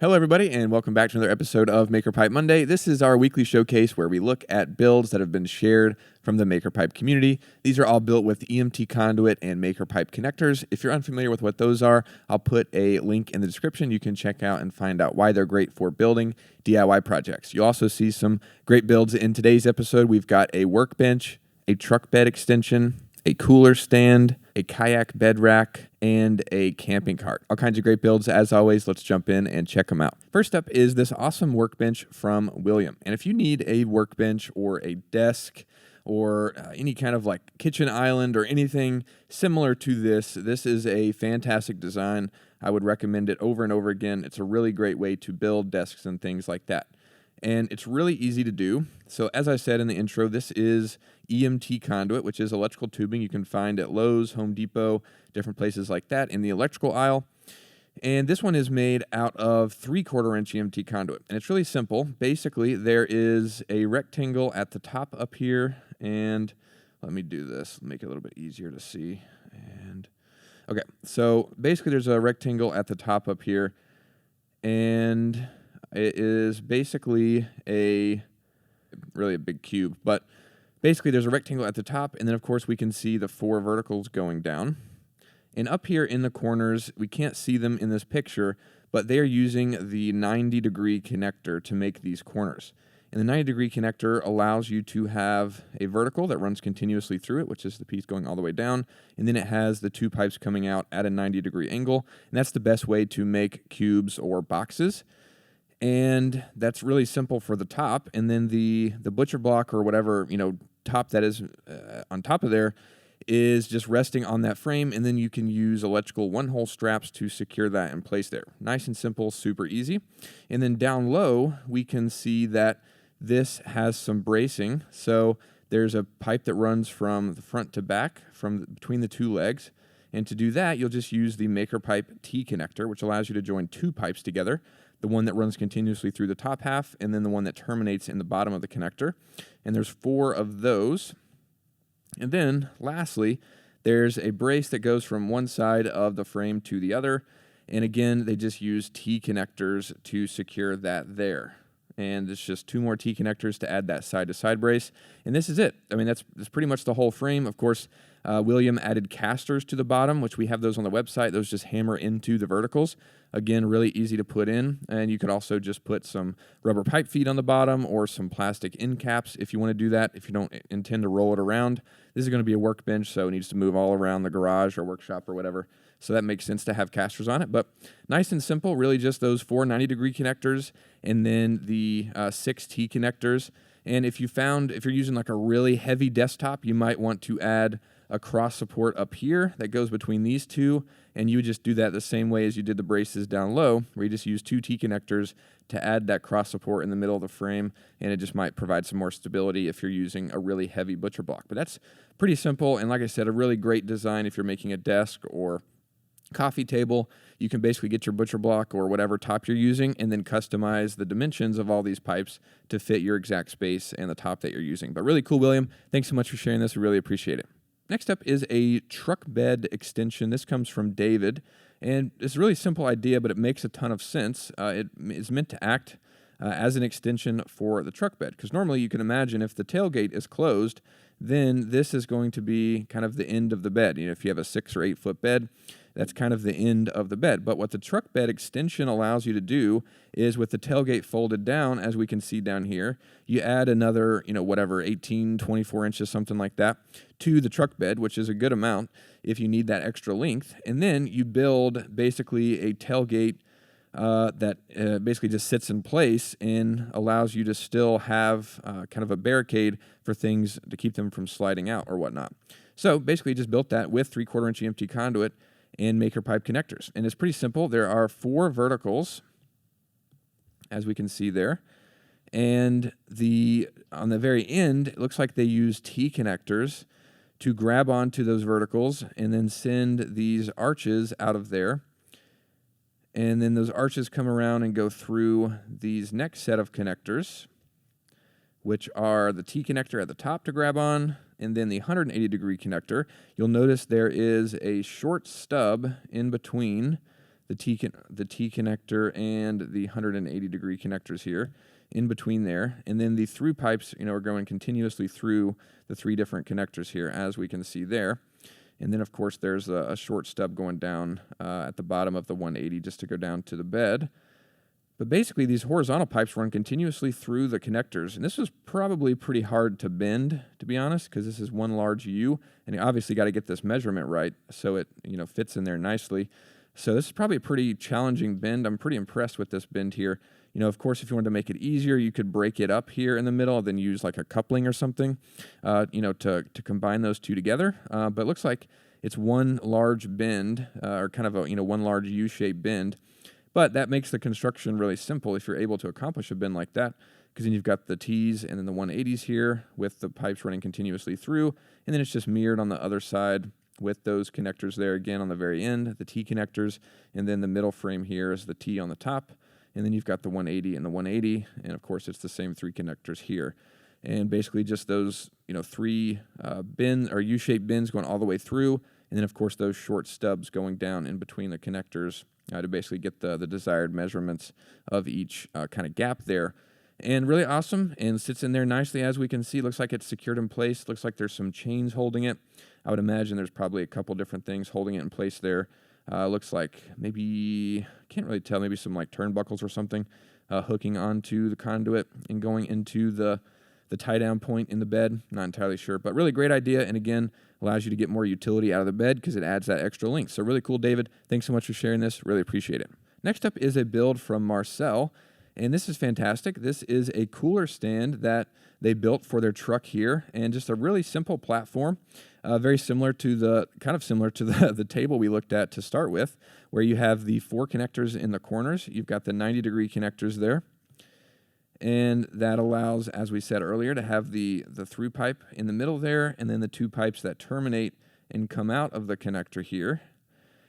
Hello, everybody, and welcome back to another episode of MakerPipe Monday. This is our weekly showcase where we look at builds that have been shared from the MakerPipe community. These are all built with EMT Conduit and MakerPipe connectors. If you're unfamiliar with what those are, I'll put a link in the description. You can check out and find out why they're great for building DIY projects. You'll also see some great builds in today's episode. We've got a workbench, a truck bed extension, a cooler stand, a kayak bed rack, and a camping cart. All kinds of great builds. As always, let's jump in and check them out. First up is this awesome workbench from William. And if you need a workbench or a desk or any kind of like kitchen island or anything similar to this, this is a fantastic design. I would recommend it over and over again. It's a really great way to build desks and things like that. And it's really easy to do. So as I said in the intro, this is EMT Conduit, which is electrical tubing you can find at Lowe's, Home Depot, different places like that in the electrical aisle. And this one is made out of 3/4 inch EMT conduit. And it's really simple. Basically, there is a rectangle at the top up here. And let me do this, make it a little bit easier to see. And okay, so basically there's a rectangle at the top up here. And it is basically really a big cube, but basically there's a rectangle at the top, and then of course we can see the 4 verticals going down. And up here in the corners, we can't see them in this picture, but they're using the 90-degree connector to make these corners. And the 90-degree connector allows you to have a vertical that runs continuously through it, which is the piece going all the way down, and then it has the 2 pipes coming out at a 90-degree angle, and that's the best way to make cubes or boxes. And that's really simple for the top, and then the butcher block or whatever, top that is on top of there is just resting on that frame, and then you can use electrical 1-hole straps to secure that in place there. Nice and simple, super easy. And then down low, we can see that this has some bracing. So there's a pipe that runs from the front to back, from between the 2 legs. And to do that, you'll just use the MakerPipe T connector, which allows you to join 2 pipes together. The one that runs continuously through the top half, and then the one that terminates in the bottom of the connector. And there's 4 of those. And then, lastly, there's a brace that goes from one side of the frame to the other. And again, they just use T connectors to secure that there. And it's just 2 more T connectors to add that side-to-side brace. And this is it. I mean, that's pretty much the whole frame. Of course, William added casters to the bottom, which we have those on the website. Those just hammer into the verticals. Again, really easy to put in. And you could also just put some rubber pipe feet on the bottom or some plastic end caps if you want to do that, if you don't intend to roll it around. This is going to be a workbench, so it needs to move all around the garage or workshop or whatever. So that makes sense to have casters on it. But nice and simple, really just those 4 90-degree connectors and then the 6 T connectors. And if you're using like a really heavy desktop, you might want to add a cross support up here that goes between these 2, and you would just do that the same way as you did the braces down low, where you just use 2 T connectors to add that cross support in the middle of the frame, and it just might provide some more stability if you're using a really heavy butcher block. But that's pretty simple, and like I said, a really great design if you're making a desk or coffee table. You can basically get your butcher block or whatever top you're using and then customize the dimensions of all these pipes to fit your exact space and the top that you're using. But really cool, William. Thanks so much for sharing this. We really appreciate it. Next up is a truck bed extension. This comes from David, and it's a really simple idea, but it makes a ton of sense. It is meant to act as an extension for the truck bed, because normally you can imagine if the tailgate is closed, then this is going to be kind of the end of the bed. If you have a 6 or 8 foot bed, that's kind of the end of the bed. But what the truck bed extension allows you to do is, with the tailgate folded down, as we can see down here, you add another, 18, 24 inches, something like that, to the truck bed, which is a good amount if you need that extra length. And then you build basically a tailgate that basically just sits in place and allows you to still have kind of a barricade for things to keep them from sliding out or whatnot. So basically just built that with 3/4 inch EMT conduit and MakerPipe connectors. And it's pretty simple. There are 4 verticals, as we can see there. And on the very end, it looks like they use T connectors to grab onto those verticals and then send these arches out of there. And then those arches come around and go through these next set of connectors, which are the T connector at the top to grab on, and then the 180-degree connector. You'll notice there is a short stub in between the T connector and the 180 degree connectors here in between there. And then the through pipes, are going continuously through the 3 different connectors here, as we can see there. And then, of course, there's a short stub going down at the bottom of the 180 just to go down to the bed. But basically, these horizontal pipes run continuously through the connectors. And this was probably pretty hard to bend, to be honest, because this is one large U. And you obviously got to get this measurement right so it fits in there nicely. So this is probably a pretty challenging bend. I'm pretty impressed with this bend here. Of course, if you wanted to make it easier, you could break it up here in the middle and then use like a coupling or something, to combine those two together. But it looks like it's one large bend, or kind of a, one large U-shaped bend. But that makes the construction really simple if you're able to accomplish a bend like that, because then you've got the T's and then the 180s here with the pipes running continuously through, and then it's just mirrored on the other side with those connectors there again on the very end, the T connectors, and then the middle frame here is the T on the top, and then you've got the 180 and the 180, and of course it's the same 3 connectors here. And basically just those, 3 bend or U-shaped bends going all the way through, and then of course those short stubs going down in between the connectors to basically get the desired measurements of each kind of gap there. And really awesome, and sits in there nicely, as we can see. Looks like it's secured in place. Looks like there's some chains holding it. I would imagine there's probably a couple different things holding it in place there. Looks like maybe, can't really tell, maybe some like turnbuckles or something hooking onto the conduit and going into the tie-down point in the bed. Not entirely sure, but really great idea, and again, allows you to get more utility out of the bed because it adds that extra length. So really cool, David. Thanks so much for sharing this. Really appreciate it. Next up is a build from Marcel, and this is fantastic. This is a cooler stand that they built for their truck here, and just a really simple platform, very similar to the table we looked at to start with, where you have the 4 connectors in the corners. You've got the 90-degree connectors there, and that allows, as we said earlier, to have the through pipe in the middle there, and then the 2 pipes that terminate and come out of the connector here.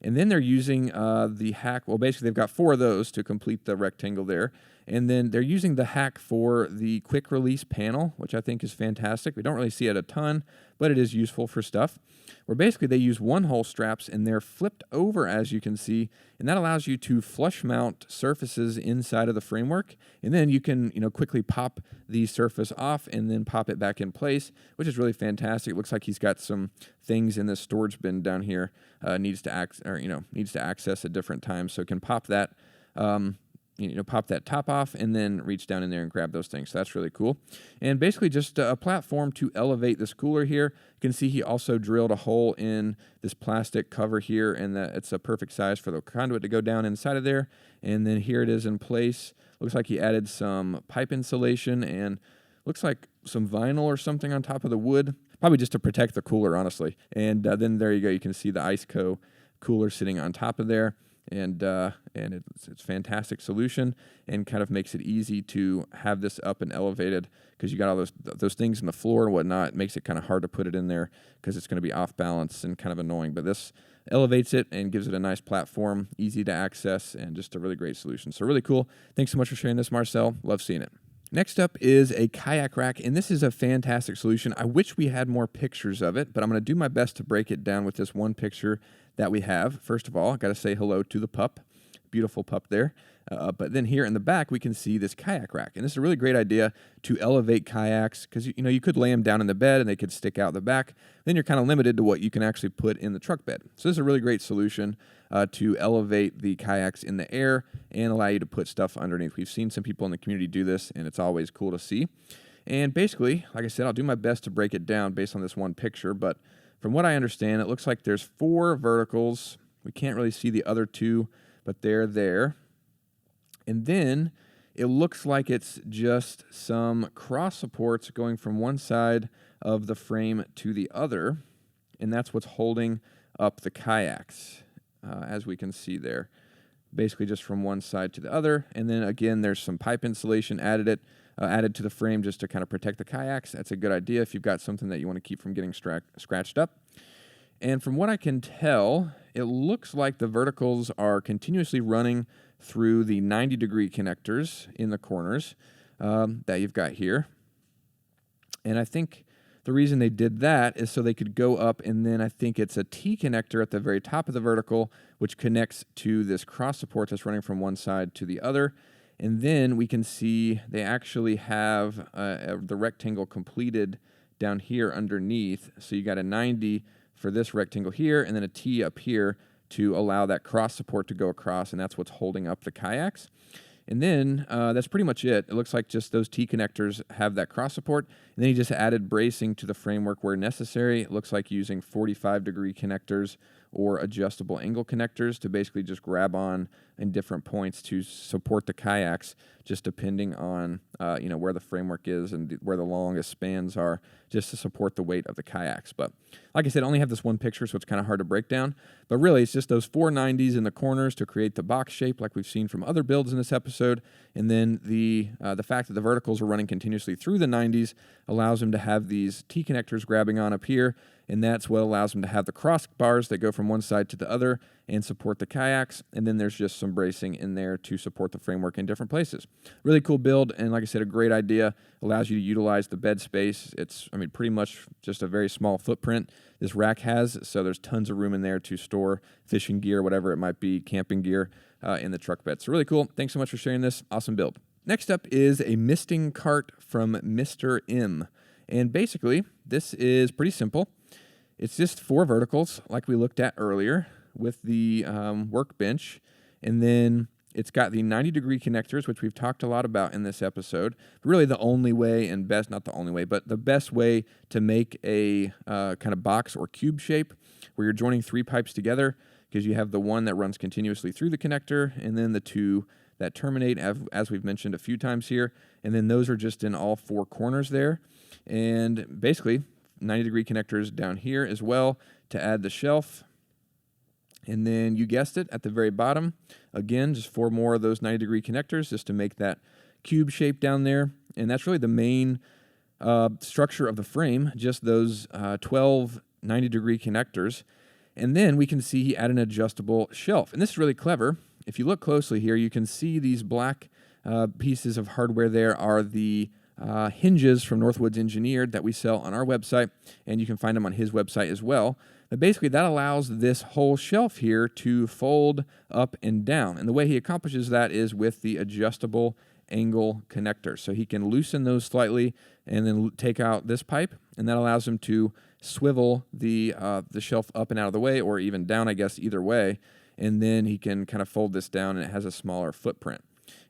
And then they're using the hack. Well, basically, they've got 4 of those to complete the rectangle there. And then they're using the hack for the quick release panel, which I think is fantastic. We don't really see it a ton, but it is useful for stuff. Where basically they use 1-hole straps, and they're flipped over, as you can see. And that allows you to flush mount surfaces inside of the framework. And then you can quickly pop the surface off and then pop it back in place, which is really fantastic. It looks like he's got some things in this storage bin down here needs to access at different times, so it can pop that pop that top off and then reach down in there and grab those things. So that's really cool. And basically just a platform to elevate this cooler here. You can see he also drilled a hole in this plastic cover here, and that it's a perfect size for the conduit to go down inside of there. And then here it is in place. Looks like he added some pipe insulation and looks like some vinyl or something on top of the wood. Probably just to protect the cooler, honestly. And then there you go. You can see the IceCo cooler sitting on top of there. And it's a fantastic solution, and kind of makes it easy to have this up and elevated, because you got all those things in the floor and whatnot. It makes it kind of hard to put it in there because it's going to be off balance and kind of annoying. But this elevates it and gives it a nice platform, easy to access, and just a really great solution. So really cool. Thanks so much for sharing this, Marcel. Love seeing it. Next up is a kayak rack, and this is a fantastic solution. I wish we had more pictures of it, but I'm going to do my best to break it down with this one picture that we have. First of all, I've got to say hello to the pup. Beautiful pup there. But then here in the back, we can see this kayak rack. And this is a really great idea to elevate kayaks, because you could lay them down in the bed and they could stick out the back. Then you're kind of limited to what you can actually put in the truck bed. So this is a really great solution to elevate the kayaks in the air and allow you to put stuff underneath. We've seen some people in the community do this, and it's always cool to see. And basically, like I said, I'll do my best to break it down based on this one picture. But from what I understand, it looks like there's 4 verticals. We can't really see the other 2, but they're there. And then it looks like it's just some cross supports going from one side of the frame to the other. And that's what's holding up the kayaks, as we can see there. Basically just from one side to the other. And then again, there's some pipe insulation added to the frame just to kind of protect the kayaks. That's a good idea if you've got something that you want to keep from getting scratched up. And from what I can tell, it looks like the verticals are continuously running through the 90-degree connectors in the corners that you've got here. And I think The reason they did that is so they could go up, and then I think it's a T connector at the very top of the vertical, which connects to this cross support that's running from one side to the other. And then we can see they actually have the rectangle completed down here underneath. So you got a 90 for this rectangle here, and then a T up here to allow that cross support to go across, and that's what's holding up the kayaks. And then that's pretty much it. It looks like just those T connectors have that cross support. And then he just added bracing to the framework where necessary. It looks like using 45-degree connectors or adjustable angle connectors to basically just grab on in different points to support the kayaks, just depending on where the framework is and where the longest spans are, just to support the weight of the kayaks. But like I said, I only have this one picture, so it's kind of hard to break down. But really, it's just those 490s in the corners to create the box shape like we've seen from other builds in this episode. And then the fact that the verticals are running continuously through the 90s allows them to have these T connectors grabbing on up here, and that's what allows them to have the crossbars that go from one side to the other and support the kayaks. And then there's just some bracing in there to support the framework in different places. Really cool build, and like I said, a great idea. Allows you to utilize the bed space. It's, pretty much just a very small footprint this rack has, so there's tons of room in there to store fishing gear, whatever it might be, camping gear in the truck bed. So really cool. Thanks so much for sharing this. Awesome build. Next up is a misting cart from Mr. M. And basically, this is pretty simple. It's just 4 verticals like we looked at earlier with the workbench. And then it's got the 90-degree connectors, which we've talked a lot about in this episode. Really the only way and best, not the only way, but the best way to make a kind of box or cube shape where you're joining 3 pipes together, because you have the one that runs continuously through the connector and then the 2 that terminate, as we've mentioned a few times here. And then those are just in all 4 corners there. And basically 90-degree connectors down here as well to add the shelf. And then you guessed it, at the very bottom, again, just 4 more of those 90-degree connectors just to make that cube shape down there. And that's really the main structure of the frame, just those 12 90-degree connectors. And then we can see he added an adjustable shelf. And this is really clever. If you look closely here, you can see these black pieces of hardware there are the hinges from Northwoods Engineered that we sell on our website, and you can find them on his website as well. But basically, that allows this whole shelf here to fold up and down. And the way he accomplishes that is with the adjustable angle connector. So he can loosen those slightly and then take out this pipe, and that allows him to swivel the shelf up and out of the way, or even down, I guess, either way. And then he can kind of fold this down, and it has a smaller footprint.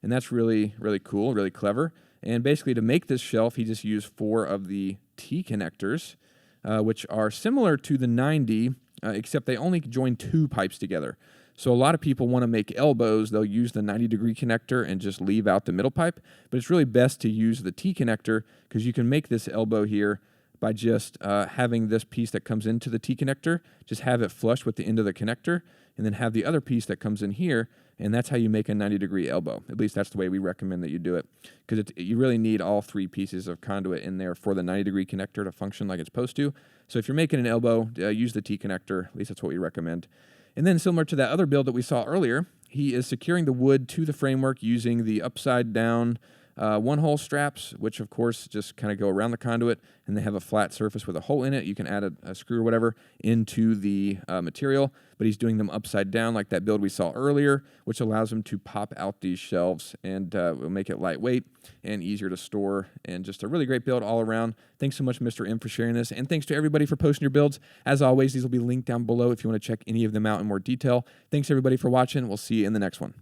And that's really, really cool, really clever. And basically, to make this shelf, he just used 4 of the T connectors, which are similar to the 90, except they only join 2 pipes together. So a lot of people want to make elbows. They'll use the 90-degree connector and just leave out the middle pipe. But it's really best to use the T connector, because you can make this elbow here by just having this piece that comes into the T connector, just have it flush with the end of the connector, and then have the other piece that comes in here, and that's how you make a 90-degree elbow. At least that's the way we recommend that you do it, because you really need all 3 pieces of conduit in there for the 90-degree connector to function like it's supposed to. So if you're making an elbow, use the T connector. At least that's what we recommend. And then similar to that other build that we saw earlier, he is securing the wood to the framework using the upside-down one-hole straps, which of course just kind of go around the conduit, and they have a flat surface with a hole in it. You can add a screw or whatever into the material, but he's doing them upside down like that build we saw earlier, which allows him to pop out these shelves, and will make it lightweight and easier to store, and just a really great build all around. Thanks so much, Mr. M, for sharing this, and thanks to everybody for posting your builds. As always, these will be linked down below if you want to check any of them out in more detail. Thanks everybody for watching. We'll see you in the next one.